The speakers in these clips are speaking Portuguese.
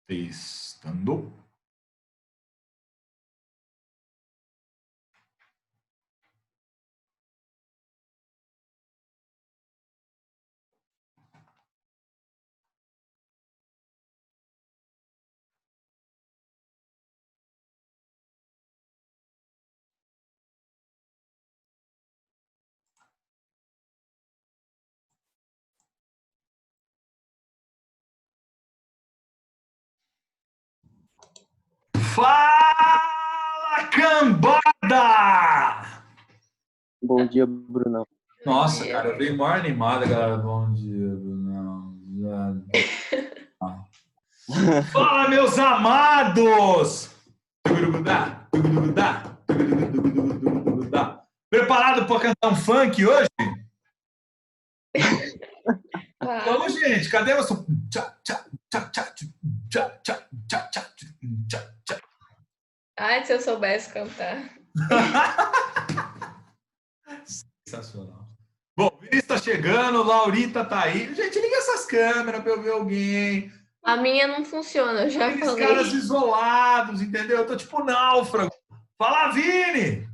Testando. Fala, cambada! Bom dia, Brunão. Nossa, cara, eu dei maior animada, galera. Bom dia, Brunão. Fala, meus amados! Preparado para cantar um funk hoje? Vamos, gente. Cadê o som? Ai, se eu soubesse cantar. Sensacional. Bom, o Vinícius tá chegando, Laurita tá aí. Gente, liga essas câmeras para eu ver alguém. A minha não funciona, eu já Aqueles falei. caras isolados, entendeu? Eu tô tipo náufrago. Fala, Vini!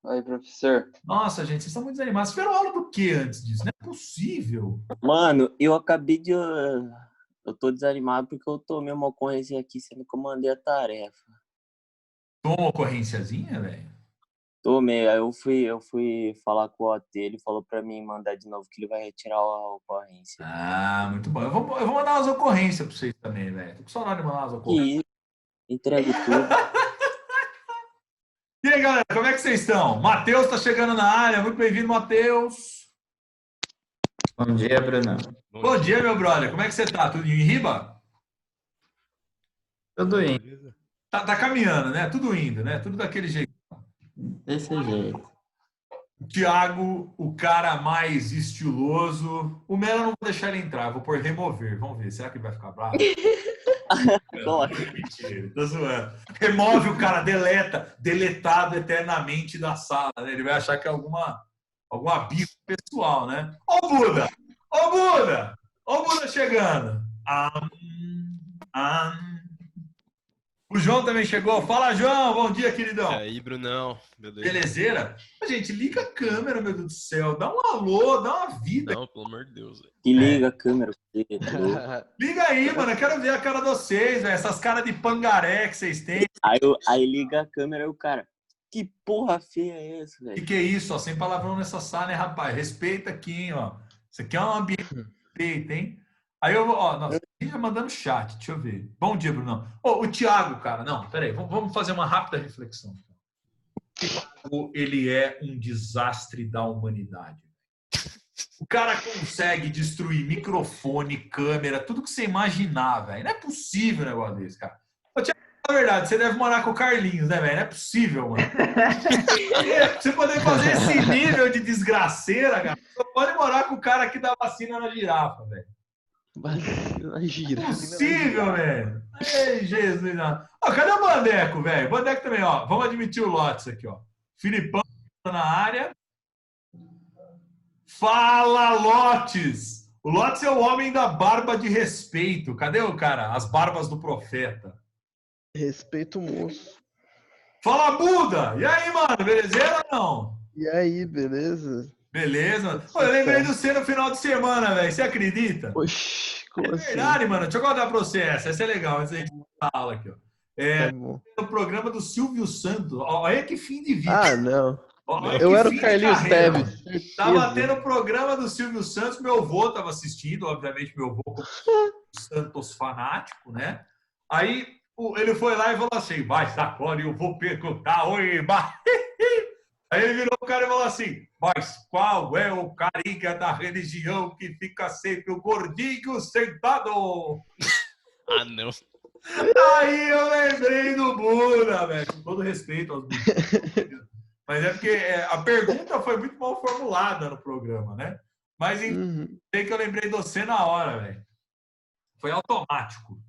Oi, professor. Nossa, gente, vocês estão muito desanimados. Vocês tiveram aula do que antes disso? Não é possível. Mano, eu acabei de... Eu tô desanimado porque eu tomei uma ocorrência aqui, sendo que eu mandei a tarefa. Tomou uma ocorrênciazinha, velho? Tomei, aí eu fui falar com o OT, ele falou pra mim mandar de novo que ele vai retirar a ocorrência. Ah, muito bom. Eu vou mandar umas ocorrências pra vocês também, velho. Tô com saudade de mandar umas ocorrências. E entrego tudo. E aí, galera, como é que vocês estão? Matheus tá chegando na área. Muito bem-vindo, Matheus. Bom dia, Bruno. Bom dia, meu brother. Como é que você tá? Tudo em riba? Tudo indo. Tá caminhando, né? Tudo indo, né? Tudo daquele jeito. Desse jeito. Thiago, o cara mais estiloso. O Melo eu não vou deixar ele entrar, vou pôr remover. Vamos ver, será que ele vai ficar bravo? Não, mentira, tô zoando. Remove o cara, deletado eternamente da sala, né? Ele vai achar que é alguma bico pessoal, né? Ô Buda! Ô Buda! Ô Buda chegando! O João também chegou. Fala, João! Bom dia, queridão! E aí, Brunão? Beleza? Belezeira? Gente, liga a câmera, meu Deus do céu. Dá um alô, dá uma vida. Não, pelo amor de Deus. Véio. E liga a câmera. Liga aí, mano. Eu quero ver a cara de vocês, velho. Essas caras de pangaré que vocês têm. Aí liga a câmera e o cara... Que porra feia é essa, velho? Que é isso, ó? Sem palavrão nessa sala, né, rapaz? Respeita aqui, hein, ó. Isso aqui é um ambiente de respeito, hein? Aí eu vou, ó, nossa, a gente já mandando chat, deixa eu ver. Bom dia, Brunão. Ô, o Thiago, cara, não, peraí, vamos fazer uma rápida reflexão. O Thiago, ele é um desastre da humanidade. O cara consegue destruir microfone, câmera, tudo que você imaginar, velho. Não é possível um negócio desse, cara. Ô, Thiago, na verdade, você deve morar com o Carlinhos, né, velho? Não é possível, mano. Pra você poder fazer esse nível de desgraceira, cara, você pode morar com o cara que dá vacina na girafa, velho. Vacina girafa. Possível, velho. Ei, Jesus. Ó, cadê o Bandeco, velho? Bandeco também, ó. Vamos admitir o Lotes aqui, ó. Filipão tá na área. Fala, Lotes! O Lotes é o homem da barba de respeito. Cadê o cara? As barbas do profeta. Respeito o moço. Fala, Buda! E aí, mano? Belezeira ou não? E aí, beleza? Beleza. Pô, eu lembrei do você no final de semana, velho. Você acredita? Oxi, como É assim? verdade, mano. Deixa eu contar pra você essa. Essa é legal. Antes da gente falar aqui, ó. Tá bom. O programa do Silvio Santos. Olha que fim de vida. Ah, não. Olha Eu que era fim o de Carlinhos carreira, Teves. mano. Tava tendo o programa do Silvio Santos. Meu avô tava assistindo. Obviamente, meu avô Santos fanático, né? Aí ele foi lá e falou assim: vai, sacode, eu vou perguntar. Oi, Aí ele virou o cara e falou assim: mas qual é o carinha da religião que fica sempre o gordinho sentado? Ah, não. Aí eu lembrei do Buda, velho. Com todo respeito aos budistas. Mas é porque a pergunta foi muito mal formulada no programa, né? Mas sei que eu lembrei de você na hora, velho. Foi automático.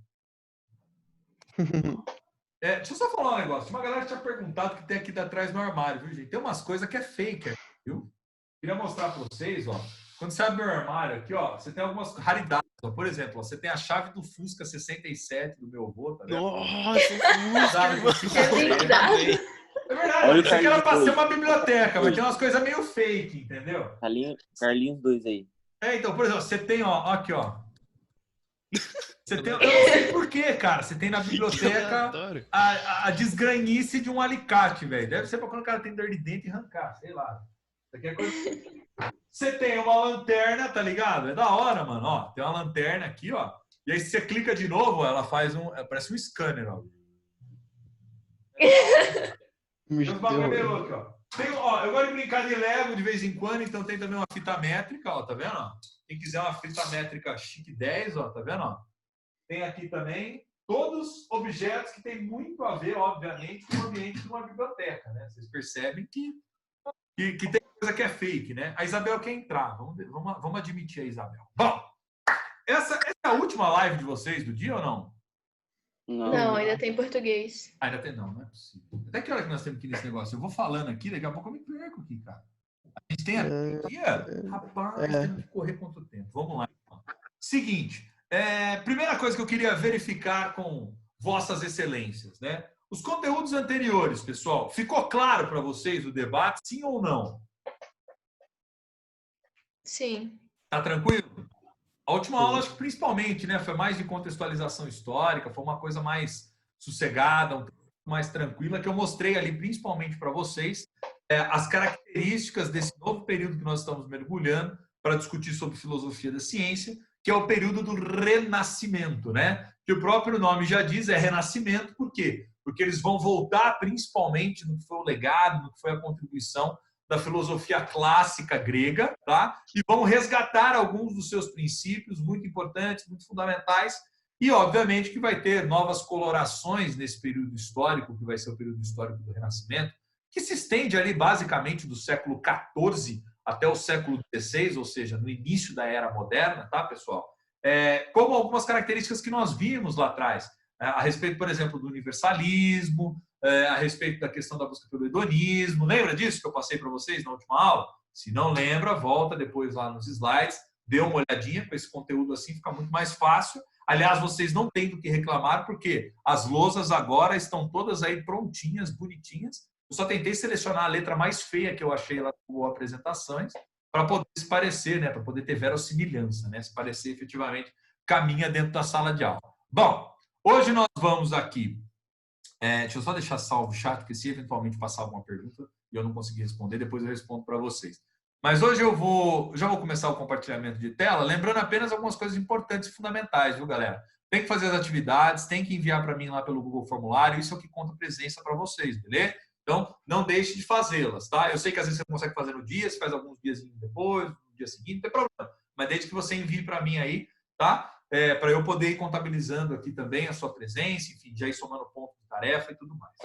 Deixa eu só falar um negócio. Tinha uma galera que tinha perguntado o que tem aqui atrás no armário, viu, gente? Tem umas coisas que é fake, viu? Queria mostrar para vocês, ó. quando você abre meu armário aqui, ó, você tem algumas raridades. Ó. Por exemplo, ó, você tem a chave do Fusca 67 do meu avô, tá vendo? Nossa, Sabe, mano. que É blindado. É verdade, Olha o isso aqui era pra Carlinhos ser dois. uma biblioteca, mas tem umas coisas meio fake, entendeu? Carlinhos 2 aí. Então, por exemplo, você tem, ó, aqui, ó. Você tem, eu não sei por quê, cara. Você tem na Que biblioteca aleatório. a desgranhice de um alicate, velho. Deve ser pra quando o cara tem dor de dente e arrancar, sei lá. Isso aqui é coisa... Você tem uma lanterna, tá ligado? É da hora, mano. Ó, tem uma lanterna aqui, ó. E aí, se você clica de novo, ela faz parece um scanner, ó. Tem uns bagulho meio louco, ó. Ó. Eu gosto de brincar de Lego de vez em quando, então tem também uma fita métrica, ó, tá vendo? Ó? Quem quiser uma fita métrica chique 10, ó, tá vendo? Ó? Tem aqui também todos objetos que tem muito a ver, obviamente, com o ambiente de uma biblioteca, né? Vocês percebem que tem coisa que é fake, né? A Isabel quer entrar, vamos admitir a Isabel. Bom, essa é a última live de vocês do dia ou não? Não, ainda tem português. Ainda tem, não é possível. Até que hora que nós temos que ir nesse negócio? Eu vou falando aqui, daqui a pouco eu me perco aqui, cara. A gente tem aqui, rapaz, temos que correr contra o tempo. Vamos lá, então. Seguinte, primeira coisa que eu queria verificar com vossas excelências, né? Os conteúdos anteriores, pessoal, ficou claro para vocês o debate, sim ou não? Sim. Tá tranquilo? A última aula, acho que principalmente, né, foi mais de contextualização histórica, foi uma coisa mais sossegada, um pouco mais tranquila, que eu mostrei ali principalmente para vocês as características desse novo período que nós estamos mergulhando para discutir sobre filosofia da ciência, que é o período do Renascimento, né? Que o próprio nome já diz, é Renascimento, por quê? Porque eles vão voltar principalmente no que foi o legado, no que foi a contribuição da filosofia clássica grega, tá? E vão resgatar alguns dos seus princípios muito importantes, muito fundamentais, e obviamente que vai ter novas colorações nesse período histórico, que vai ser o período histórico do Renascimento, que se estende ali basicamente do século XIV até o século XVI, ou seja, no início da Era Moderna, tá, pessoal? Como algumas características que nós vimos lá atrás, a respeito, por exemplo, do universalismo, a respeito da questão da busca pelo hedonismo. Lembra disso que eu passei para vocês na última aula? Se não lembra, volta depois lá nos slides, dê uma olhadinha com esse conteúdo assim, fica muito mais fácil. Aliás, vocês não têm do que reclamar, porque as lousas agora estão todas aí prontinhas, bonitinhas. Eu só tentei selecionar a letra mais feia que eu achei lá no apresentações, para poder se parecer, né? Para poder ter verossimilhança, né? Se parecer efetivamente caminha dentro da sala de aula. Bom, hoje nós vamos aqui. Deixa eu só deixar salvo o chat, porque se eventualmente passar alguma pergunta e eu não conseguir responder, depois eu respondo para vocês. Mas hoje já vou começar o compartilhamento de tela, lembrando apenas algumas coisas importantes e fundamentais, viu, galera? Tem que fazer as atividades, tem que enviar para mim lá pelo Google Formulário, isso é o que conta presença para vocês, beleza? Então, não deixe de fazê-las, tá? Eu sei que às vezes você não consegue fazer no dia, você faz alguns dias depois, no dia seguinte, não tem problema. Mas desde que você envie para mim aí, tá? Para eu poder ir contabilizando aqui também a sua presença, enfim, já ir somando ponto de tarefa e tudo mais.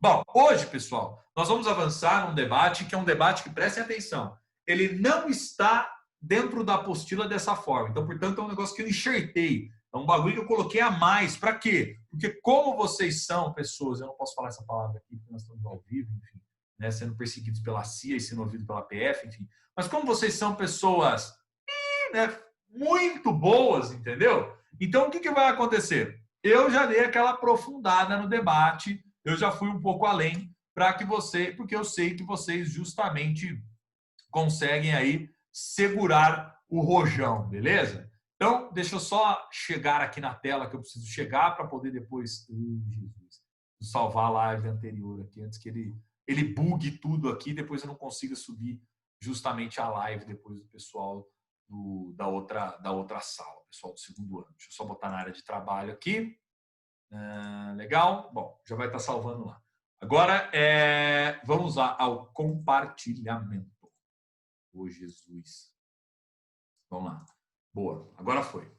Bom, hoje, pessoal, nós vamos avançar num debate que é um debate que, prestem atenção, ele não está dentro da apostila dessa forma. Então, portanto, é um negócio que eu enxertei. É um bagulho que eu coloquei a mais. Para quê? Porque como vocês são pessoas, eu não posso falar essa palavra aqui, porque nós estamos ao vivo, enfim, né, sendo perseguidos pela CIA e sendo ouvidos pela PF, enfim. Mas como vocês são pessoas, né, muito boas, entendeu? Então, o que vai acontecer? Eu já dei aquela aprofundada no debate, eu já fui um pouco além, porque eu sei que vocês justamente conseguem aí segurar o rojão, beleza? Então, deixa eu só chegar aqui na tela que eu preciso chegar para poder depois salvar a live anterior aqui, antes que ele bugue tudo aqui, depois eu não consiga subir justamente a live depois do pessoal da outra sala, pessoal do segundo ano. Deixa eu só botar na área de trabalho aqui. Legal? Bom, já vai estar salvando lá. Agora, vamos lá ao compartilhamento. Ô, Jesus. Vamos lá. Boa, agora foi.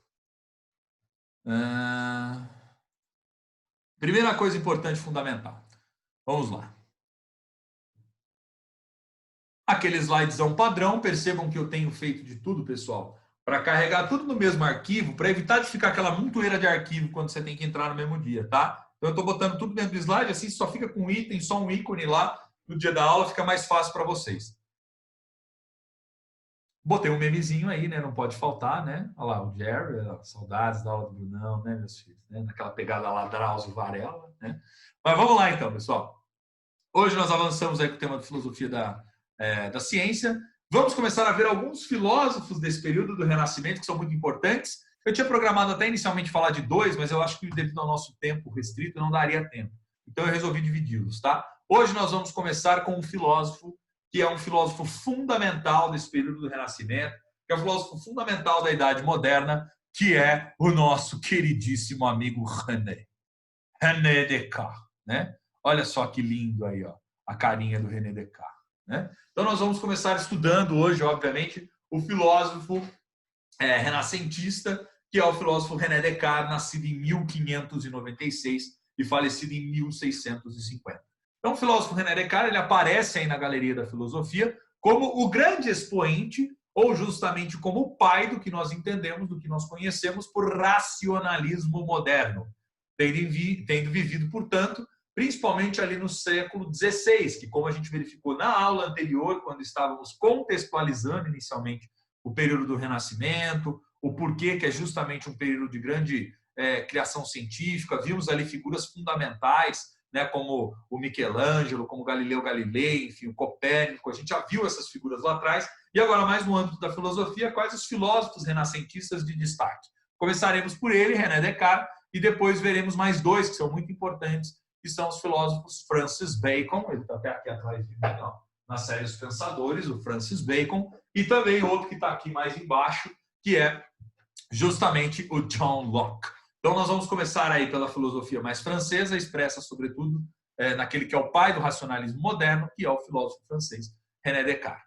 Primeira coisa importante, fundamental. Vamos lá. Aquele slidezão padrão, percebam que eu tenho feito de tudo, pessoal, para carregar tudo no mesmo arquivo, para evitar de ficar aquela montoeira de arquivo quando você tem que entrar no mesmo dia, tá? Então, eu estou botando tudo dentro do slide, assim só fica com um item, só um ícone lá no dia da aula, fica mais fácil para vocês. Botei um memezinho aí, né? Não pode faltar, né? Olha lá, o Jerry, saudades da aula do Brunão, né, meus filhos? Né? Naquela pegada lá, Drauzio Varela, né? Mas vamos lá então, pessoal. Hoje nós avançamos aí com o tema da filosofia da ciência. Vamos começar a ver alguns filósofos desse período do Renascimento que são muito importantes. Eu tinha programado até inicialmente falar de 2, mas eu acho que devido ao nosso tempo restrito não daria tempo. Então eu resolvi dividi-los, tá? Hoje nós vamos começar com um filósofo que é um filósofo fundamental desse período do Renascimento, que é um filósofo fundamental da Idade Moderna, que é o nosso queridíssimo amigo René Descartes, né? Olha só que lindo aí, ó, a carinha do René Descartes, né? Então nós vamos começar estudando hoje, obviamente, o filósofo renascentista, que é o filósofo René Descartes, nascido em 1596 e falecido em 1650. Então, o filósofo René Descartes, ele aparece aí na galeria da filosofia como o grande expoente, ou justamente como o pai do que nós entendemos, do que nós conhecemos por racionalismo moderno, tendo vivido, portanto, principalmente ali no século XVI, que, como a gente verificou na aula anterior, quando estávamos contextualizando inicialmente o período do Renascimento, o porquê que é justamente um período de grande criação científica, vimos ali figuras fundamentais, né, como o Michelangelo, como Galileu Galilei, enfim, o Copérnico, a gente já viu essas figuras lá atrás, e agora mais no âmbito da filosofia, quais os filósofos renascentistas de destaque. Começaremos por ele, René Descartes, e depois veremos mais 2 que são muito importantes, que são os filósofos Francis Bacon, ele está até aqui atrás de mim, ó, na série Os Pensadores, o Francis Bacon, e também outro que está aqui mais embaixo, que é justamente o John Locke. Então, nós vamos começar aí pela filosofia mais francesa, expressa, sobretudo, naquele que é o pai do racionalismo moderno, que é o filósofo francês René Descartes.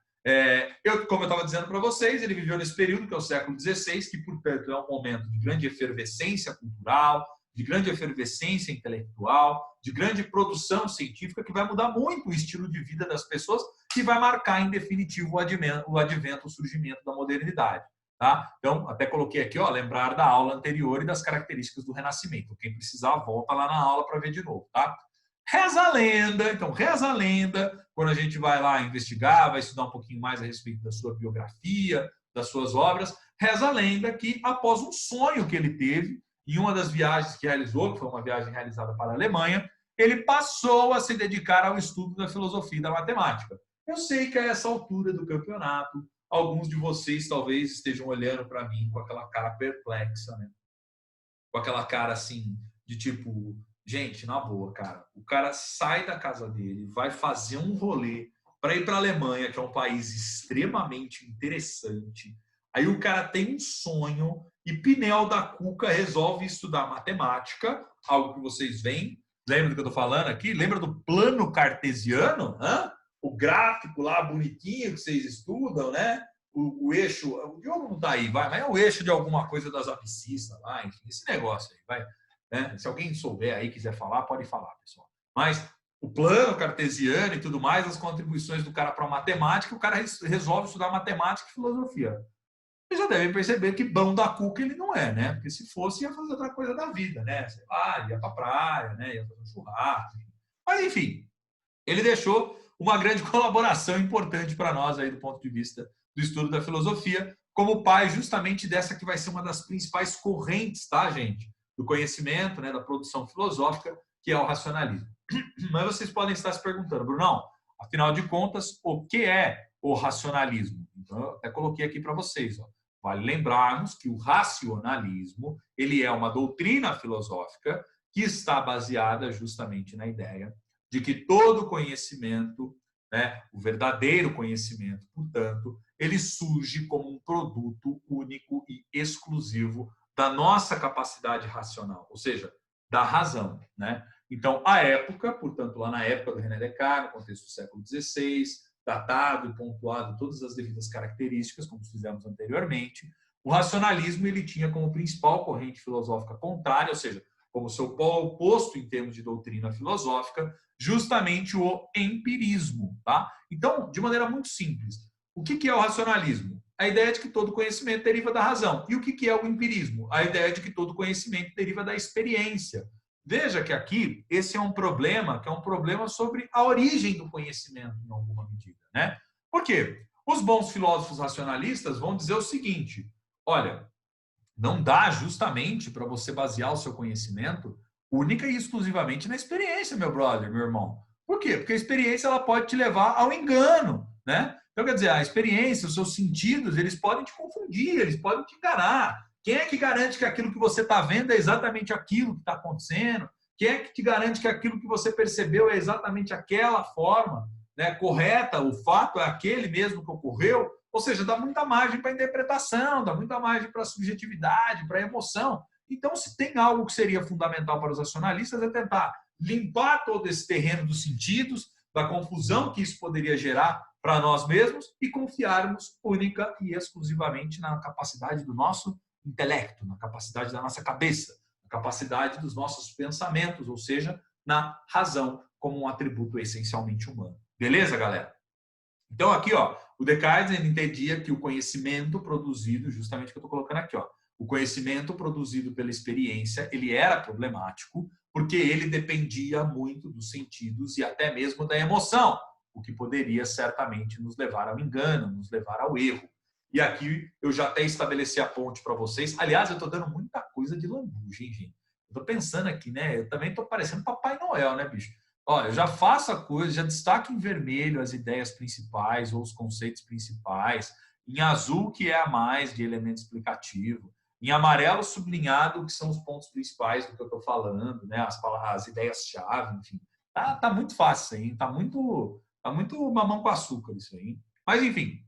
Como eu estava dizendo para vocês, ele viveu nesse período, que é o século XVI, que, portanto, é um momento de grande efervescência cultural, de grande efervescência intelectual, de grande produção científica, que vai mudar muito o estilo de vida das pessoas e vai marcar, em definitivo, o surgimento da modernidade. Tá? Então, até coloquei aqui, ó, lembrar da aula anterior e das características do Renascimento. Quem precisar, volta lá na aula para ver de novo. Tá? Reza a lenda, então, reza a lenda, quando a gente vai lá investigar, vai estudar um pouquinho mais a respeito da sua biografia, das suas obras, reza a lenda que, após um sonho que ele teve, em uma das viagens que realizou, que foi uma viagem realizada para a Alemanha, ele passou a se dedicar ao estudo da filosofia e da matemática. Eu sei que a essa altura do campeonato, alguns de vocês talvez estejam olhando para mim com aquela cara perplexa, né? Com aquela cara assim, de tipo, gente, na boa, cara. O cara sai da casa dele, vai fazer um rolê para ir para a Alemanha, que é um país extremamente interessante. Aí o cara tem um sonho e Pinel da Cuca resolve estudar matemática, algo que vocês veem. Lembra do que eu estou falando aqui? Lembra do plano cartesiano? Hã? O gráfico lá bonitinho que vocês estudam, né? O eixo, o Diogo não está aí, vai, mas é o eixo de alguma coisa das abscissas lá, enfim, esse negócio aí, vai. Né? Se alguém souber aí, quiser falar, pode falar, pessoal. Mas o plano cartesiano e tudo mais, as contribuições do cara para a matemática, o cara resolve estudar matemática e filosofia. Vocês já devem perceber que bom da cuca ele não é, né? Porque se fosse, ia fazer outra coisa da vida, né? Sei lá, ia para a praia, né? Ia fazer um churrasco. Mas, enfim, ele deixou uma grande colaboração importante para nós aí do ponto de vista do estudo da filosofia, como pai justamente dessa que vai ser uma das principais correntes, tá, gente? Do conhecimento, né, da produção filosófica, que é o racionalismo. Mas vocês podem estar se perguntando, Brunão, afinal de contas, o que é o racionalismo? Então, eu até coloquei aqui para vocês, ó. Vale lembrarmos que o racionalismo, ele é uma doutrina filosófica que está baseada justamente na ideia de que todo conhecimento, né, o verdadeiro conhecimento, portanto, ele surge como um produto único e exclusivo da nossa capacidade racional, ou seja, da razão, né? Então, a época, portanto, lá na época do René Descartes, no contexto do século XVI, datado e pontuado todas as devidas características, como fizemos anteriormente, o racionalismo ele tinha como principal corrente filosófica contrária, ou seja, como seu polo oposto em termos de doutrina filosófica, justamente o empirismo, tá? Então, de maneira muito simples, o que é o racionalismo? A ideia de que todo conhecimento deriva da razão. E o que é o empirismo? A ideia de que todo conhecimento deriva da experiência. Veja que aqui, esse é um problema, que é um problema sobre a origem do conhecimento, em alguma medida, né? Por quê? Os bons filósofos racionalistas vão dizer o seguinte: olha, não dá justamente para você basear o seu conhecimento única e exclusivamente na experiência, meu brother, meu irmão. Por quê? Porque a experiência ela pode te levar ao engano, né? Então, quer dizer, a experiência, os seus sentidos, eles podem te confundir, eles podem te enganar. Quem é que garante que aquilo que você está vendo é exatamente aquilo que está acontecendo? Quem é que te garante que aquilo que você percebeu é exatamente aquela forma, né, correta? O fato é aquele mesmo que ocorreu? Ou seja, dá muita margem para interpretação, dá muita margem para subjetividade, para emoção. Então, se tem algo que seria fundamental para os racionalistas, é tentar limpar todo esse terreno dos sentidos, da confusão que isso poderia gerar para nós mesmos e confiarmos única e exclusivamente na capacidade do nosso intelecto, na capacidade da nossa cabeça, na capacidade dos nossos pensamentos, ou seja, na razão como um atributo essencialmente humano. Beleza, galera? Então, aqui, ó, o Descartes ele entendia que o conhecimento produzido, justamente o que eu estou colocando aqui, ó, o conhecimento produzido pela experiência, ele era problemático porque ele dependia muito dos sentidos e até mesmo da emoção, o que poderia certamente nos levar ao engano, nos levar ao erro. E aqui eu já até estabeleci a ponte para vocês. Aliás, eu estou dando muita coisa de lambuja, hein, gente? Eu estou pensando aqui, né? Eu também estou parecendo Papai Noel, né, bicho? Olha, eu já faço a coisa, já destaco em vermelho as ideias principais ou os conceitos principais, em azul, que é a mais de elemento explicativo, em amarelo sublinhado, que são os pontos principais do que eu estou falando, né? As ideias-chave, enfim. Tá muito fácil isso aí, tá muito mamão com açúcar isso aí. Mas, enfim,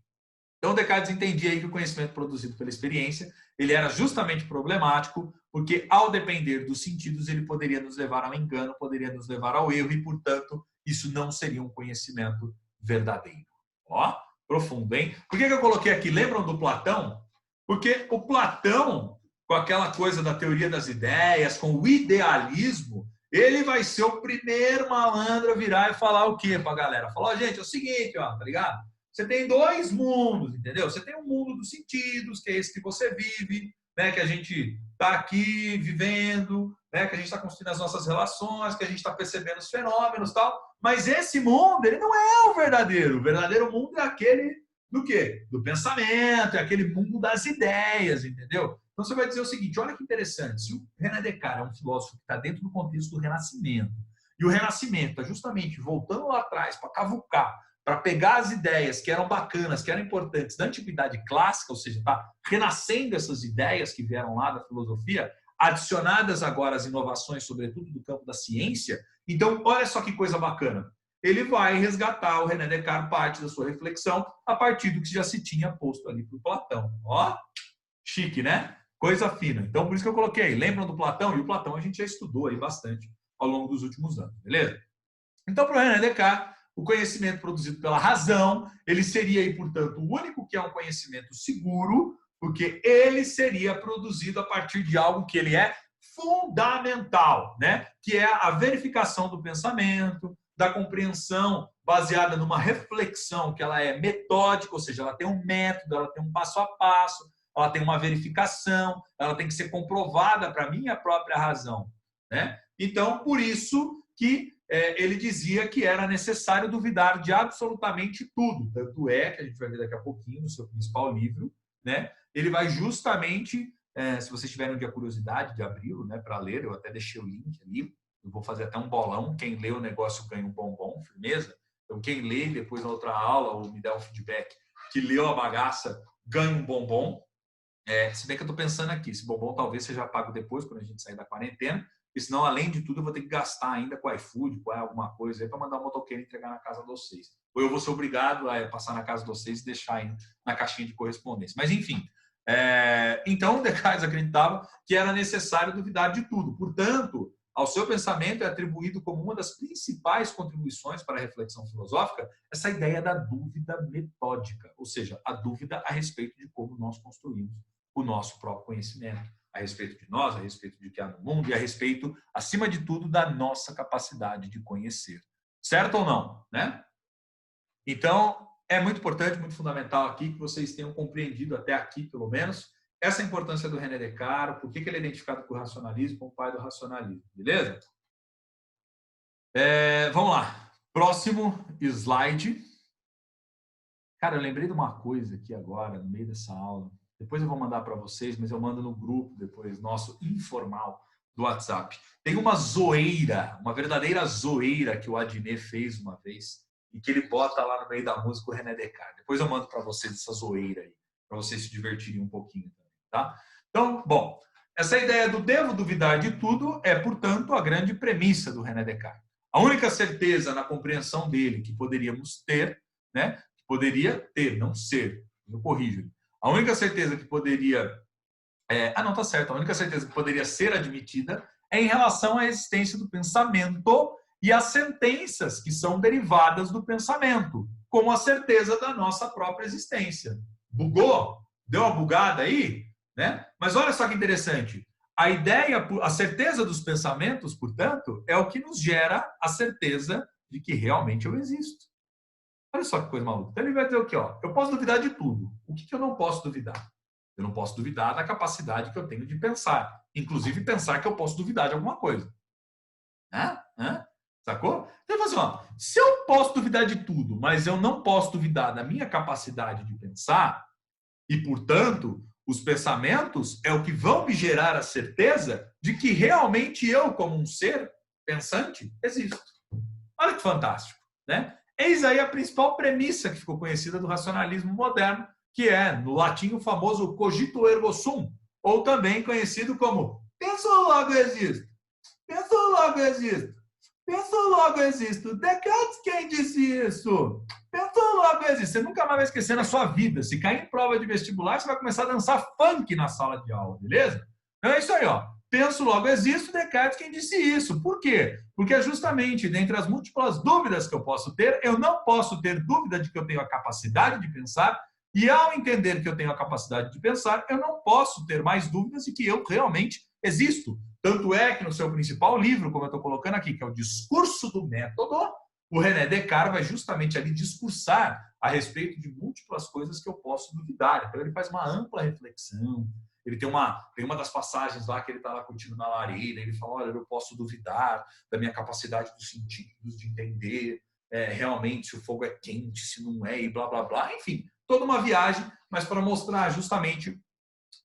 então Descartes entendia aí que o conhecimento produzido pela experiência, ele era justamente problemático, porque ao depender dos sentidos, ele poderia nos levar ao engano, poderia nos levar ao erro, e, portanto, isso não seria um conhecimento verdadeiro. Ó, profundo, hein? Por que eu coloquei aqui? Lembram do Platão? Porque o Platão, com aquela coisa da teoria das ideias, com o idealismo, ele vai ser o primeiro malandro a virar e falar o quê pra galera? Falar, gente, é o seguinte, ó, tá ligado? Você tem dois mundos, entendeu? Você tem um mundo dos sentidos, que é esse que você vive, né, que a gente está aqui vivendo, né, que a gente está construindo as nossas relações, que a gente está percebendo os fenômenos e tal. Mas esse mundo, ele não é o verdadeiro. O verdadeiro mundo é aquele do quê? Do pensamento, é aquele mundo das ideias, entendeu? Então você vai dizer o seguinte, olha que interessante, se o René Descartes é um filósofo que está dentro do contexto do Renascimento, e o Renascimento está justamente voltando lá atrás para cavucar, para pegar as ideias que eram bacanas, que eram importantes da antiguidade clássica, ou seja, está renascendo essas ideias que vieram lá da filosofia, adicionadas agora às inovações, sobretudo do campo da ciência. Então, olha só que coisa bacana. Ele vai resgatar o René Descartes parte da sua reflexão a partir do que já se tinha posto ali para o Platão. Ó, chique, né? Coisa fina. Então, por isso que eu coloquei aí. Lembram do Platão? E o Platão a gente já estudou aí bastante ao longo dos últimos anos, beleza? Então, para o René Descartes, o conhecimento produzido pela razão, ele seria, aí, portanto, o único que é um conhecimento seguro, porque ele seria produzido a partir de algo que ele é fundamental, né? Que é a verificação do pensamento, da compreensão baseada numa reflexão que ela é metódica, ou seja, ela tem um método, ela tem um passo a passo, ela tem uma verificação, ela tem que ser comprovada para a minha própria razão, né? Então, por isso que ele dizia que era necessário duvidar de absolutamente tudo. Tanto é que a gente vai ver daqui a pouquinho no seu principal livro, né? Ele vai justamente, se vocês tiverem um dia curiosidade de abri-lo, né, para ler, eu até deixei o link ali, eu vou fazer até um bolão, quem lê o negócio ganha um bombom, firmeza? Então quem lê depois na outra aula ou me der um feedback que leu a bagaça ganha um bombom. Se bem que eu estou pensando aqui, esse bombom talvez seja pago depois, quando a gente sair da quarentena, porque senão, além de tudo, eu vou ter que gastar ainda com iFood, com alguma coisa aí, para mandar um motoqueiro entregar na casa de vocês. Ou eu vou ser obrigado a passar na casa de vocês e deixar aí na caixinha de correspondência. Mas, enfim. Então, Descartes acreditava que era necessário duvidar de tudo. Portanto, ao seu pensamento é atribuído como uma das principais contribuições para a reflexão filosófica essa ideia da dúvida metódica, ou seja, a dúvida a respeito de como nós construímos o nosso próprio conhecimento, a respeito de nós, a respeito de que há no mundo e a respeito, acima de tudo, da nossa capacidade de conhecer. Certo ou não? Né? Então, é muito importante, muito fundamental aqui que vocês tenham compreendido até aqui, pelo menos, essa importância do René Descartes, por que ele é identificado com o racionalismo, como o pai do racionalismo. Beleza? Vamos lá. Próximo slide. Cara, eu lembrei de uma coisa aqui agora, no meio dessa aula. Depois eu vou mandar para vocês, mas eu mando no grupo depois, nosso informal do WhatsApp. Tem uma zoeira, uma verdadeira zoeira que o Adnet fez uma vez e que ele bota lá no meio da música o René Descartes. Depois eu mando para vocês essa zoeira aí, para vocês se divertirem um pouquinho também, tá? Então, bom, essa ideia do devo duvidar de tudo é, portanto, a grande premissa do René Descartes. A única certeza na compreensão dele que poderíamos ter, né? Que poderia ter, não ser, eu corrijo. A única certeza que poderia... não, tá certo. A única certeza que poderia ser admitida é em relação à existência do pensamento e às sentenças que são derivadas do pensamento, como a certeza da nossa própria existência. Bugou? Deu uma bugada aí? Né? Mas olha só que interessante. A ideia, a certeza dos pensamentos, portanto, é o que nos gera a certeza de que realmente eu existo. Olha só que coisa maluca. Então ele vai dizer o quê? Ó, eu posso duvidar de tudo. O que eu não posso duvidar? Eu não posso duvidar da capacidade que eu tenho de pensar. Inclusive pensar que eu posso duvidar de alguma coisa. Sacou? Então ele fala assim, ó, se eu posso duvidar de tudo, mas eu não posso duvidar da minha capacidade de pensar, e, portanto, os pensamentos é o que vão me gerar a certeza de que realmente eu, como um ser pensante, existo. Olha que fantástico, né? Eis aí a principal premissa que ficou conhecida do racionalismo moderno, que é, no latim, o famoso cogito ergo sum, ou também conhecido como penso logo existo. Penso logo existo. Penso logo existo. Descartes quem disse isso? Penso logo existo. Você nunca mais vai esquecer na sua vida. Se cair em prova de vestibular, você vai começar a dançar funk na sala de aula, beleza? Então é isso aí, ó. Penso logo existo, Descartes quem disse isso. Por quê? Porque é justamente dentre as múltiplas dúvidas que eu posso ter, eu não posso ter dúvida de que eu tenho a capacidade de pensar, e ao entender que eu tenho a capacidade de pensar, eu não posso ter mais dúvidas de que eu realmente existo. Tanto é que no seu principal livro, como eu estou colocando aqui, que é o Discurso do Método, o René Descartes vai justamente ali discursar a respeito de múltiplas coisas que eu posso duvidar. Então ele faz uma ampla reflexão. Ele tem uma das passagens lá que ele está lá curtindo na lareira, ele fala, olha, eu posso duvidar da minha capacidade dos sentidos, de entender realmente se o fogo é quente, se não é, e blá, blá, blá. Enfim, toda uma viagem, mas para mostrar justamente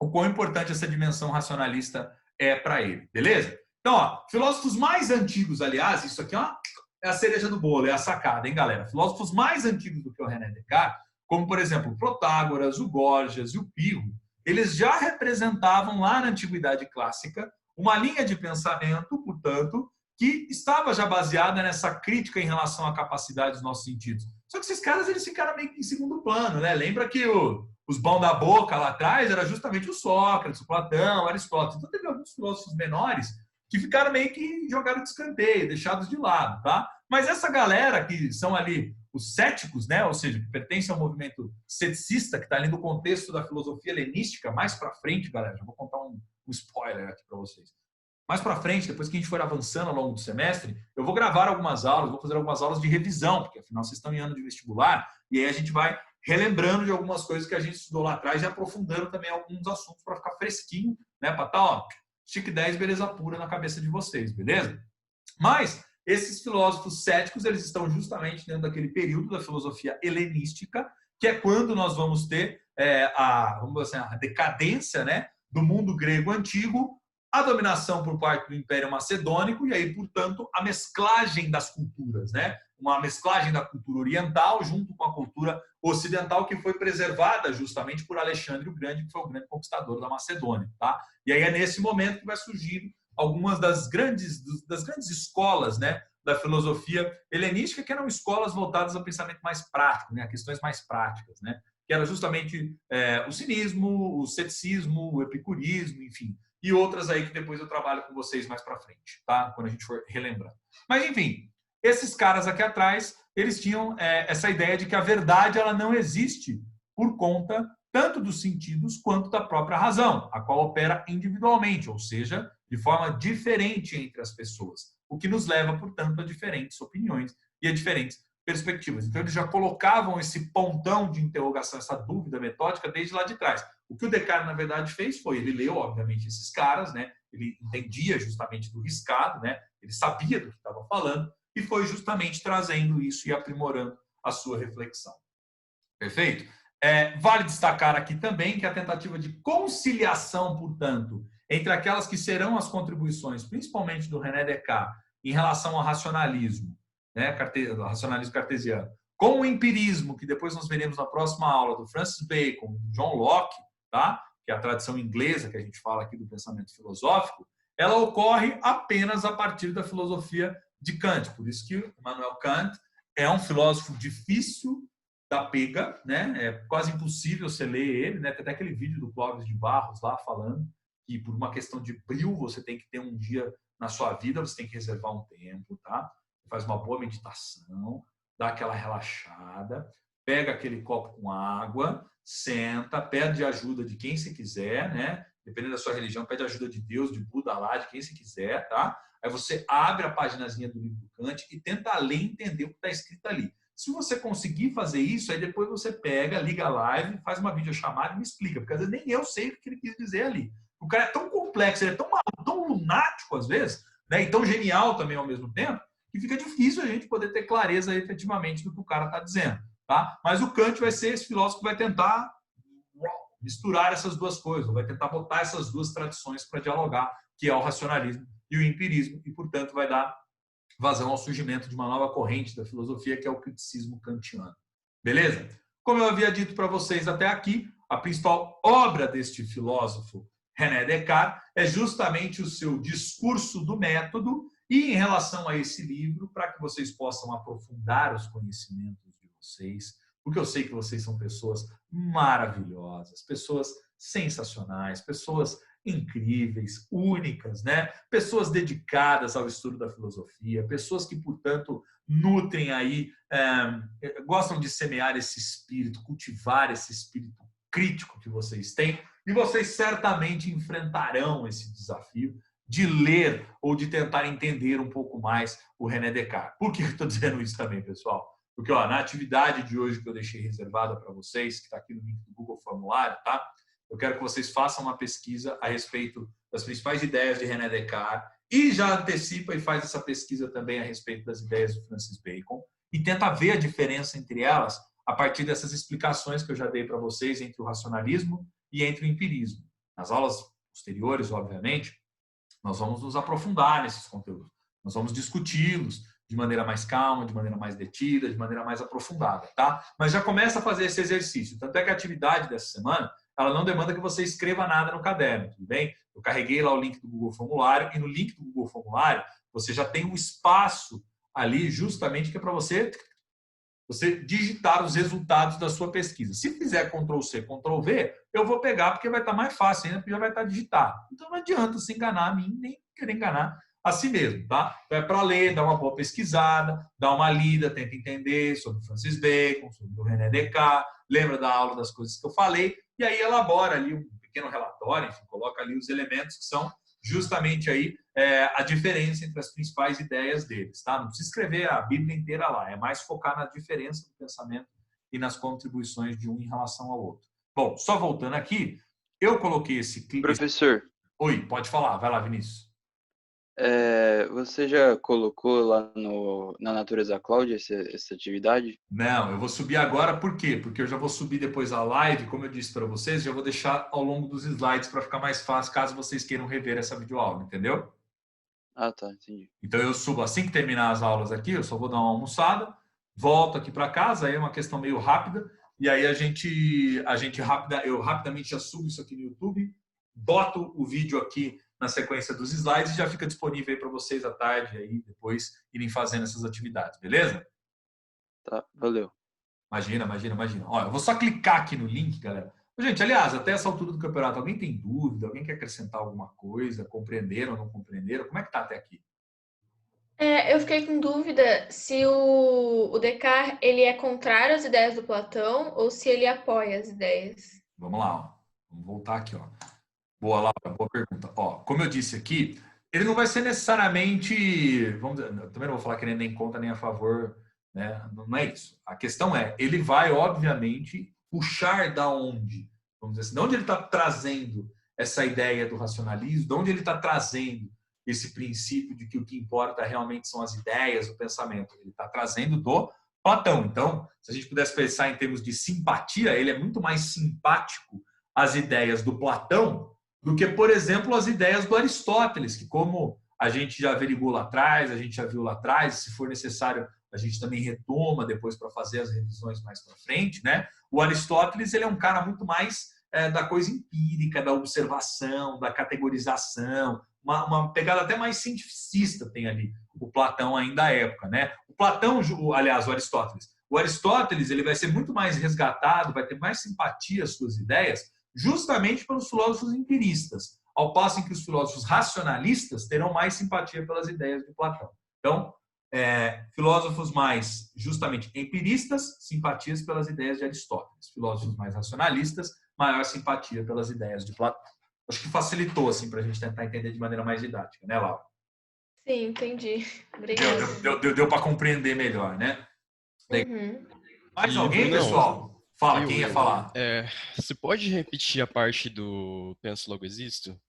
o quão importante essa dimensão racionalista é para ele, beleza? Então, ó, filósofos mais antigos, aliás, isso aqui é a cereja do bolo, é a sacada, hein, galera? Filósofos mais antigos do que o René Descartes, como, por exemplo, o Protágoras, o Gorgias e o Pirro, eles já representavam lá na Antiguidade Clássica uma linha de pensamento, portanto, que estava já baseada nessa crítica em relação à capacidade dos nossos sentidos. Só que esses caras, eles ficaram meio que em segundo plano, né? Lembra que os bão da boca lá atrás era justamente o Sócrates, o Platão, o Aristóteles. Então teve alguns filósofos menores que ficaram meio que jogados de escanteio, deixados de lado, tá? Mas essa galera que são ali os céticos, né? Ou seja, que pertencem ao movimento ceticista, que está ali no contexto da filosofia helenística, mais para frente, galera, já vou contar um spoiler aqui para vocês. Mais para frente, depois que a gente for avançando ao longo do semestre, eu vou gravar algumas aulas, vou fazer algumas aulas de revisão, porque afinal vocês estão em ano de vestibular, e aí a gente vai relembrando de algumas coisas que a gente estudou lá atrás e aprofundando também alguns assuntos para ficar fresquinho, né? Para estar, ó, chique 10, beleza pura na cabeça de vocês, beleza? Mas esses filósofos céticos, eles estão justamente dentro daquele período da filosofia helenística, que é quando nós vamos ter vamos dizer assim, a decadência, né, do mundo grego antigo, a dominação por parte do Império Macedônico e aí, portanto, a mesclagem das culturas, né? Uma mesclagem da cultura oriental junto com a cultura ocidental que foi preservada justamente por Alexandre o Grande, que foi o grande conquistador da Macedônia, tá? E aí é nesse momento que vai surgir algumas das grandes escolas, né, da filosofia helenística, que eram escolas voltadas ao pensamento mais prático, né, a questões mais práticas, né? Que era justamente o cinismo, o ceticismo, o epicurismo, enfim, e outras aí que depois eu trabalho com vocês mais para frente, tá? Quando a gente for relembrando. Mas, enfim, esses caras aqui atrás, eles tinham essa ideia de que a verdade ela não existe por conta tanto dos sentidos quanto da própria razão, a qual opera individualmente, ou seja, de forma diferente entre as pessoas, o que nos leva, portanto, a diferentes opiniões e a diferentes perspectivas. Então, eles já colocavam esse pontão de interrogação, essa dúvida metódica desde lá de trás. O que o Descartes, na verdade, fez foi, ele leu, obviamente, esses caras, né? Ele entendia justamente do riscado, né? Ele sabia do que estava falando e foi justamente trazendo isso e aprimorando a sua reflexão. Perfeito? Vale destacar aqui também que a tentativa de conciliação, portanto, entre aquelas que serão as contribuições, principalmente do René Descartes, em relação ao racionalismo, né, racionalismo cartesiano, com o empirismo, que depois nós veremos na próxima aula, do Francis Bacon, do John Locke, tá? Que é a tradição inglesa que a gente fala aqui do pensamento filosófico, ela ocorre apenas a partir da filosofia de Kant. Por isso que Immanuel Kant é um filósofo difícil da pega, né? É quase impossível você ler ele, né? Tem até aquele vídeo do Clóvis de Barros lá falando que por uma questão de brio você tem que ter um dia na sua vida, você tem que reservar um tempo, tá? Faz uma boa meditação, dá aquela relaxada, pega aquele copo com água, senta, pede ajuda de quem você quiser, né? Dependendo da sua religião, pede ajuda de Deus, de Buda lá, de quem você quiser, tá? Aí você abre a paginazinha do livro do Kant e tenta ler e entender o que está escrito ali. Se você conseguir fazer isso, aí depois você pega, liga a live, faz uma videochamada e me explica, porque às vezes nem eu sei o que ele quis dizer ali. O cara é tão complexo, ele é tão maluco, tão lunático às vezes, né? E tão genial também ao mesmo tempo, que fica difícil a gente poder ter clareza efetivamente do que o cara está dizendo, tá? Mas o Kant vai ser esse filósofo que vai tentar misturar essas duas coisas, vai tentar botar essas duas tradições para dialogar, que é o racionalismo e o empirismo, e, portanto, vai dar vazão ao surgimento de uma nova corrente da filosofia, que é o criticismo kantiano. Beleza? Como eu havia dito para vocês até aqui, a principal obra deste filósofo René Descartes é justamente o seu discurso do método, e em relação a esse livro, para que vocês possam aprofundar os conhecimentos de vocês, porque eu sei que vocês são pessoas maravilhosas, pessoas sensacionais, pessoas incríveis, únicas, né? Pessoas dedicadas ao estudo da filosofia, pessoas que, portanto, nutrem aí, gostam de semear esse espírito, cultivar esse espírito crítico que vocês têm, e vocês certamente enfrentarão esse desafio de ler ou de tentar entender um pouco mais o René Descartes. Por que eu estou dizendo isso também, pessoal? Porque na atividade de hoje que eu deixei reservada para vocês, que está aqui no link do Google Formulário, tá? Eu quero que vocês façam uma pesquisa a respeito das principais ideias de René Descartes e já antecipa e faz essa pesquisa também a respeito das ideias do Francis Bacon e tenta ver a diferença entre elas a partir dessas explicações que eu já dei para vocês entre o racionalismo e entre o empirismo. Nas aulas posteriores, obviamente, nós vamos nos aprofundar nesses conteúdos. Nós vamos discuti-los de maneira mais calma, de maneira mais detida, de maneira mais aprofundada, tá? Mas já começa a fazer esse exercício. Tanto é que a atividade dessa semana, ela não demanda que você escreva nada no caderno, tudo bem? Eu carreguei lá o link do Google Formulário e no link do Google Formulário você já tem um espaço ali justamente que é para você digitar os resultados da sua pesquisa. Se fizer Ctrl+C, Ctrl+V, eu vou pegar porque vai estar mais fácil ainda, porque já vai estar digitado. Então não adianta se enganar a mim, nem querer enganar a si mesmo, tá? Então é para ler, dar uma boa pesquisada, dar uma lida, tenta entender sobre Francis Bacon, sobre o René Descartes, lembra da aula das coisas que eu falei, e aí elabora ali um pequeno relatório, enfim, coloca ali os elementos que são justamente aí a diferença entre as principais ideias deles, tá? Não precisa escrever a Bíblia inteira lá, é mais focar na diferença do pensamento e nas contribuições de um em relação ao outro. Bom, só voltando aqui, eu coloquei esse clipe... Professor. Oi, pode falar, vai lá, Vinícius. Você já colocou lá na Natureza Cloud essa atividade? Não, eu vou subir agora, por quê? Porque eu já vou subir depois a live, como eu disse para vocês, já vou deixar ao longo dos slides para ficar mais fácil, caso vocês queiram rever essa videoaula, entendeu? Ah, tá, entendi. Então eu subo assim que terminar as aulas aqui, eu só vou dar uma almoçada, volto aqui para casa, aí é uma questão meio rápida, e aí eu rapidamente já subo isso aqui no YouTube, boto o vídeo aqui na sequência dos slides e já fica disponível aí para vocês à tarde aí depois irem fazendo essas atividades, beleza? Tá, valeu. Imagina. Ó, eu vou só clicar aqui no link, galera. Gente, aliás, até essa altura do campeonato, alguém tem dúvida? Alguém quer acrescentar alguma coisa? Compreenderam ou não compreenderam? Como é que tá até aqui? Eu fiquei com dúvida se o Descartes ele é contrário às ideias do Platão ou se ele apoia as ideias. Vamos lá, ó. Vamos voltar aqui, ó. Boa, Laura, boa pergunta. Ó, como eu disse aqui, ele não vai ser necessariamente... eu também não vou falar que ele nem contra nem a favor, né? Não é isso. A questão é, ele vai, obviamente, puxar da onde? Vamos dizer assim, de onde ele está trazendo essa ideia do racionalismo, de onde ele está trazendo esse princípio de que o que importa realmente são as ideias, o pensamento. Ele está trazendo do Platão. Então, se a gente pudesse pensar em termos de simpatia, ele é muito mais simpático às ideias do Platão do que, por exemplo, as ideias do Aristóteles, que como a gente já averiguou lá atrás, a gente já viu lá atrás, se for necessário, a gente também retoma depois para fazer as revisões mais para frente, né? O Aristóteles, ele é um cara muito mais da coisa empírica, da observação, da categorização, uma pegada até mais cientificista tem ali o Platão ainda à época, né? O Platão, aliás, o Aristóteles, ele vai ser muito mais resgatado, vai ter mais simpatia às suas ideias, justamente pelos filósofos empiristas, ao passo em que os filósofos racionalistas terão mais simpatia pelas ideias de Platão. Então, filósofos mais justamente empiristas, simpatias pelas ideias de Aristóteles. Filósofos mais racionalistas, maior simpatia pelas ideias de Platão. Acho que facilitou assim, para a gente tentar entender de maneira mais didática, né, Laura? Sim, entendi. Obrigada. Deu para compreender melhor, né? Uhum. Mais E, alguém, Brunão, pessoal? Fala, eu- quem ia falar? Você pode repetir a parte do Penso Logo Existo,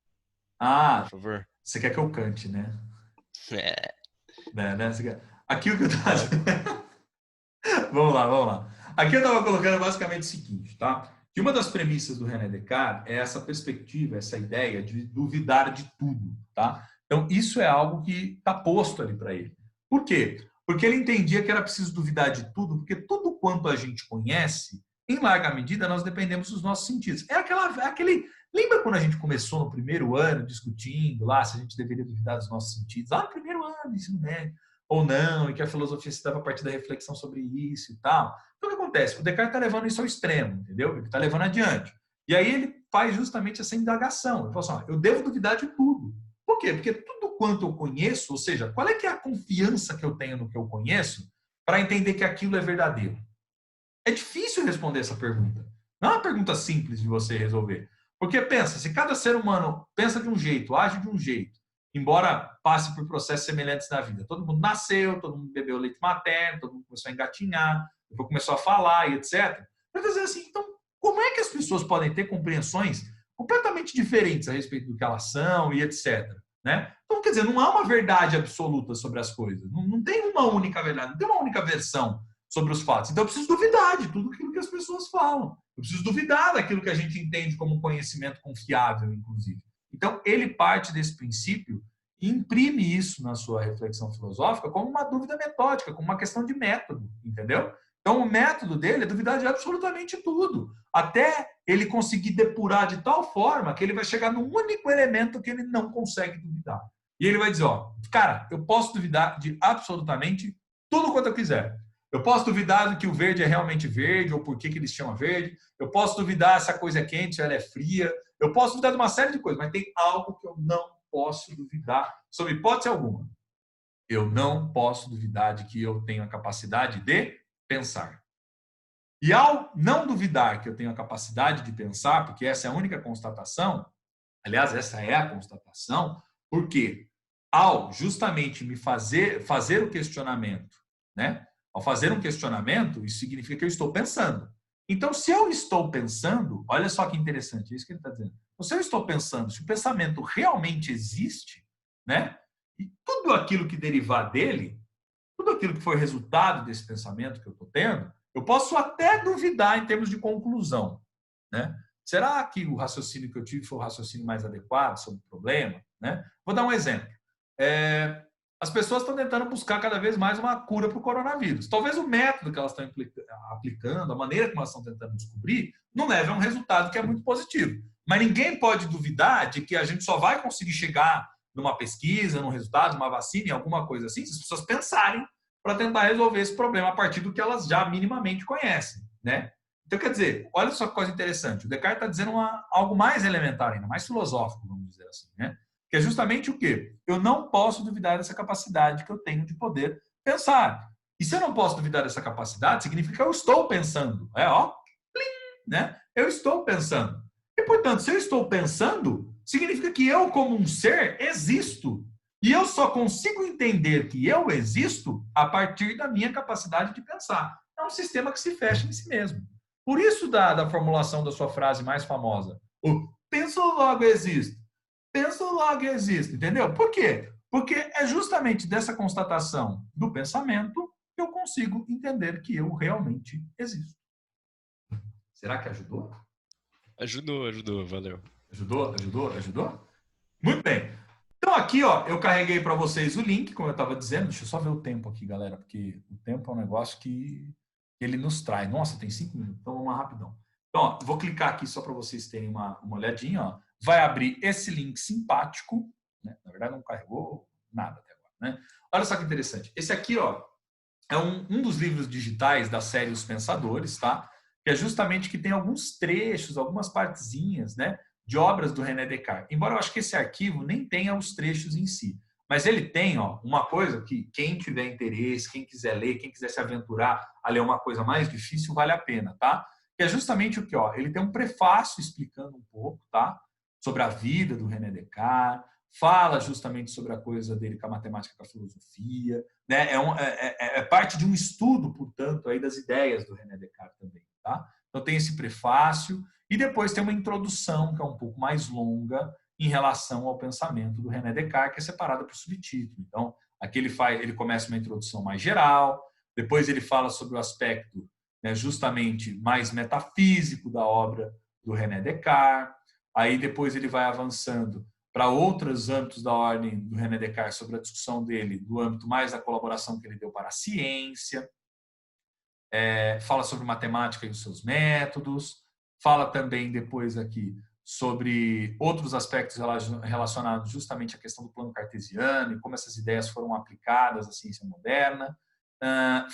Ah, por favor? você quer que eu cante, né? É, Né? Aqui o que eu tava... Vamos lá. Aqui eu estava colocando basicamente o seguinte, tá? Que uma das premissas do René Descartes é essa perspectiva, essa ideia de duvidar de tudo, tá? Então, isso é algo que está posto ali para ele. Por quê? Porque ele entendia que era preciso duvidar de tudo, porque tudo quanto a gente conhece, em larga medida, nós dependemos dos nossos sentidos. Lembra quando a gente começou no primeiro ano discutindo lá se a gente deveria duvidar dos nossos sentidos? Lá no primeiro ano, ensino médio, ou não, e que a filosofia se dava a partir da reflexão sobre isso e tal. Então, o que acontece? O Descartes está levando isso ao extremo, entendeu? Ele está levando adiante. E aí ele faz justamente essa indagação. Ele fala assim, eu devo duvidar de tudo. Por quê? Porque tudo quanto eu conheço, ou seja, qual é que é a confiança que eu tenho no que eu conheço para entender que aquilo é verdadeiro? É difícil responder essa pergunta. Não é uma pergunta simples de você resolver. Porque pensa, se cada ser humano pensa de um jeito, age de um jeito, embora passe por processos semelhantes na vida. Todo mundo nasceu, todo mundo bebeu leite materno, todo mundo começou a engatinhar, depois começou a falar e etc. Vai dizer assim, então, como é que as pessoas podem ter compreensões completamente diferentes a respeito do que elas são e etc. Né? Então, quer dizer, não há uma verdade absoluta sobre as coisas. Não tem uma única verdade, não tem uma única versão sobre os fatos. Então, eu preciso duvidar de tudo aquilo que as pessoas falam. Eu preciso duvidar daquilo que a gente entende como conhecimento confiável, inclusive. Então, ele parte desse princípio e imprime isso na sua reflexão filosófica como uma dúvida metódica, como uma questão de método, entendeu? Então, o método dele é duvidar de absolutamente tudo, até ele conseguir depurar de tal forma que ele vai chegar num único elemento que ele não consegue duvidar. E ele vai dizer, cara, eu posso duvidar de absolutamente tudo quanto eu quiser. Eu posso duvidar do que o verde é realmente verde, ou por que eles chamam verde. Eu posso duvidar se a coisa é quente, se ela é fria. Eu posso duvidar de uma série de coisas, mas tem algo que eu não posso duvidar, sob hipótese alguma. Eu não posso duvidar de que eu tenho a capacidade de pensar. E ao não duvidar que eu tenho a capacidade de pensar, porque essa é a única constatação, aliás, essa é a constatação, porque ao justamente me fazer o questionamento, né? Ao fazer um questionamento, isso significa que eu estou pensando. Então, se eu estou pensando, olha só que interessante, é isso que ele está dizendo. Então, se eu estou pensando, se o pensamento realmente existe, né? E tudo aquilo que derivar dele, tudo aquilo que for resultado desse pensamento que eu estou tendo, eu posso até duvidar em termos de conclusão, né? Será que o raciocínio que eu tive foi o raciocínio mais adequado sobre o problema, né? Vou dar um exemplo. As pessoas estão tentando buscar cada vez mais uma cura para o coronavírus. Talvez o método que elas estão aplicando, a maneira como elas estão tentando descobrir, não leve a um resultado que é muito positivo. Mas ninguém pode duvidar de que a gente só vai conseguir chegar numa pesquisa, num resultado, numa vacina, em alguma coisa assim, se as pessoas pensarem para tentar resolver esse problema a partir do que elas já minimamente conhecem, né? Então, quer dizer, olha só que coisa interessante. O Descartes está dizendo algo mais elementar ainda, mais filosófico, vamos dizer assim, né? Que é justamente o quê? Eu não posso duvidar dessa capacidade que eu tenho de poder pensar. E se eu não posso duvidar dessa capacidade, significa que eu estou pensando. Né? Eu estou pensando. E, portanto, se eu estou pensando, significa que eu, como um ser, existo. E eu só consigo entender que eu existo a partir da minha capacidade de pensar. É um sistema que se fecha em si mesmo. Por isso da formulação da sua frase mais famosa. O penso, logo existo. Penso, logo existo. Entendeu? Por quê? Porque é justamente dessa constatação do pensamento eu consigo entender que eu realmente existo. Será que ajudou? Ajudou, valeu. Ajudou? Muito bem. Então aqui, ó, eu carreguei para vocês o link, como eu estava dizendo. Deixa eu só ver o tempo aqui, galera, porque o tempo é um negócio que ele nos traz. Nossa, tem 5 minutos, então vamos lá rapidão. Então, ó, vou clicar aqui só para vocês terem uma olhadinha. Ó. Vai abrir esse link simpático. Né? Na verdade, não carregou nada até agora. Né? Olha só que interessante. Esse aqui, ó, é um dos livros digitais da série Os Pensadores, tá? Que é justamente que tem alguns trechos, algumas partezinhas, né, de obras do René Descartes. Embora eu acho que esse arquivo nem tenha os trechos em si, mas ele tem, ó, uma coisa que quem tiver interesse, quem quiser ler, quem quiser se aventurar a ler uma coisa mais difícil, vale a pena, tá? Que é justamente o que, ó, ele tem um prefácio explicando um pouco, tá, sobre a vida do René Descartes, fala justamente sobre a coisa dele com a matemática e com a filosofia, né? É parte de um estudo, portanto, aí das ideias do René Descartes também, tá? Então tem esse prefácio e depois tem uma introdução que é um pouco mais longa em relação ao pensamento do René Descartes, que é separada por subtítulo. Então, aqui ele começa uma introdução mais geral, depois ele fala sobre o aspecto, né, justamente mais metafísico da obra do René Descartes, aí depois ele vai avançando para outros âmbitos da ordem do René Descartes sobre a discussão dele, do âmbito mais da colaboração que ele deu para a ciência, fala sobre matemática e os seus métodos, fala também depois aqui sobre outros aspectos relacionados justamente à questão do plano cartesiano e como essas ideias foram aplicadas à ciência moderna.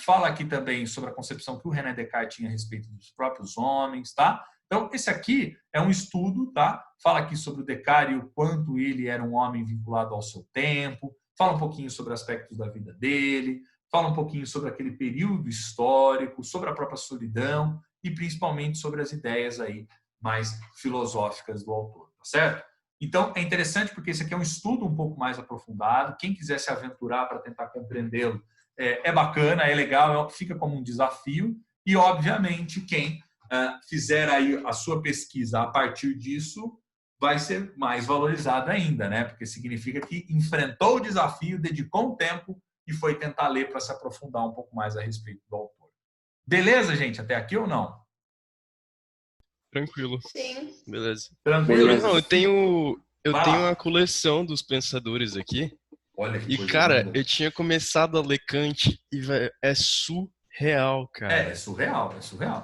Fala aqui também sobre a concepção que o René Descartes tinha a respeito dos próprios homens, tá? Então, esse aqui é um estudo, tá? Fala aqui sobre o Descartes e o quanto ele era um homem vinculado ao seu tempo, fala um pouquinho sobre aspectos da vida dele, fala um pouquinho sobre aquele período histórico, sobre a própria solidão e principalmente sobre as ideias aí mais filosóficas do autor, tá certo? Então, é interessante porque esse aqui é um estudo um pouco mais aprofundado. Quem quiser se aventurar para tentar compreendê-lo, é bacana, é legal, fica como um desafio e, obviamente, quem fizer aí a sua pesquisa a partir disso, vai ser mais valorizado ainda, né? Porque significa que enfrentou o desafio, dedicou um tempo e foi tentar ler para se aprofundar um pouco mais a respeito do autor. Beleza, gente? Até aqui ou não? Tranquilo. Sim. Beleza. Tranquilo? Não, eu tenho uma coleção dos pensadores aqui. Olha que E, coisa cara, linda. eu tinha começado a ler Kant e véio, é surreal, cara. É surreal.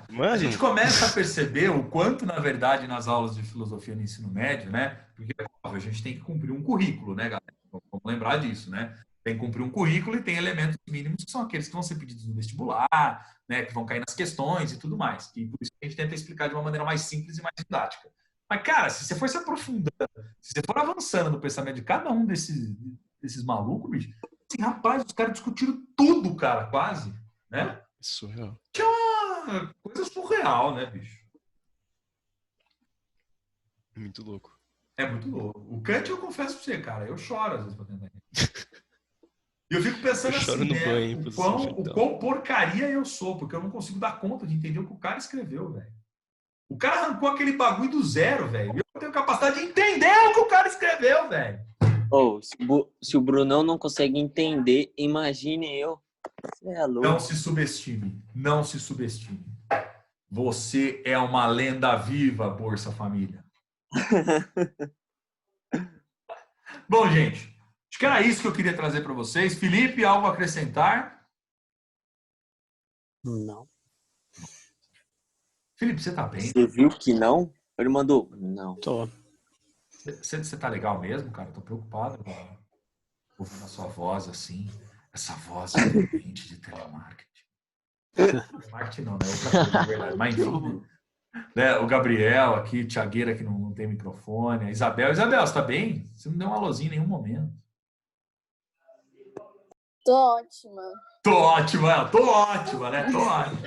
Mano. A gente começa a perceber o quanto, na verdade, nas aulas de filosofia no ensino médio, né? Porque a gente tem que cumprir um currículo, né, galera? Vamos lembrar disso, né? Tem que cumprir um currículo e tem elementos mínimos que são aqueles que vão ser pedidos no vestibular, né? Que vão cair nas questões e tudo mais. E por isso que a gente tenta explicar de uma maneira mais simples e mais didática. Mas, cara, se você for se aprofundando, se você for avançando no pensamento de cada um desses malucos, bicho, assim, rapaz, os caras discutiram tudo, cara, quase, né? Surreal. Que é uma coisa surreal, né, bicho? Muito louco. É muito louco. O Kant, eu confesso pra você, cara, eu choro às vezes pra tentar entender. E eu fico pensando Eu choro assim, no né? banho, O quão porcaria eu sou, porque eu não consigo dar conta de entender o que o cara escreveu, velho. O cara arrancou aquele bagulho do zero, velho. Eu tenho capacidade de entender o que o cara escreveu, velho. Se o Brunão não consegue entender, imagine eu. Você é louco. Não se subestime. Não se subestime. Você é uma lenda viva, Bolsa Família. Bom, gente, acho que era isso que eu queria trazer para vocês. Felipe, algo a acrescentar? Não. Felipe, você tá bem? Você viu que não? Ele mandou, não. Tô. Você tá legal mesmo, cara? Tô preocupado com ouvindo a sua voz assim. Essa voz diferente de telemarketing. Telemarketing não, né? Outra coisa, na verdade. Mas enfim, né? O Gabriel aqui, Thiagueira que não tem microfone. A Isabel, você tá bem? Você não deu um alôzinho em nenhum momento. Tô ótima. Tô ótima, né? Tô ótima.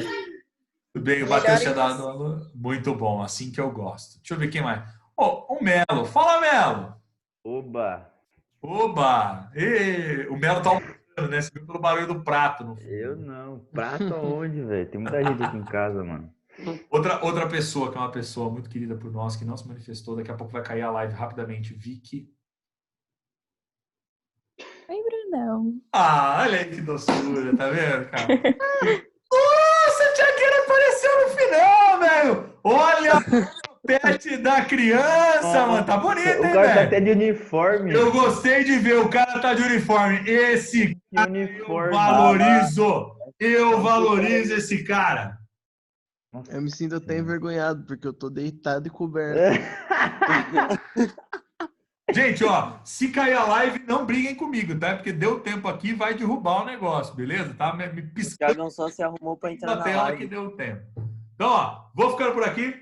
Tudo bem, o Matheus tinha dado um alô. Muito bom, assim que eu gosto. Deixa eu ver quem mais. O Melo. Fala, Melo. Oba! O Melo tá almoçando, né? Você viu pelo barulho do prato. No fundo. Eu não. Prato aonde, velho? Tem muita gente aqui em casa, mano. Outra pessoa, que é uma pessoa muito querida por nós, que não se manifestou, daqui a pouco vai cair a live rapidamente. Vicky. Oi, não. Ah, olha aí que doçura, tá vendo, cara? Nossa, a Tiagueira apareceu no final, velho! Olha o pet da criança, mano. Tá bonito, O hein, cara tá velho? até de uniforme. Eu gostei de ver, o cara tá de uniforme. Esse Que cara eu uniforme. valorizo. Eu valorizo esse cara. Eu me sinto até envergonhado, porque eu tô deitado e coberto. Gente, ó, se cair a live, não briguem comigo, tá? Porque deu tempo aqui, vai derrubar o negócio, beleza? Tá me O piscando Thiagão só se arrumou pra entrar na na tela live. que deu tempo. Então, ó, vou ficando por aqui.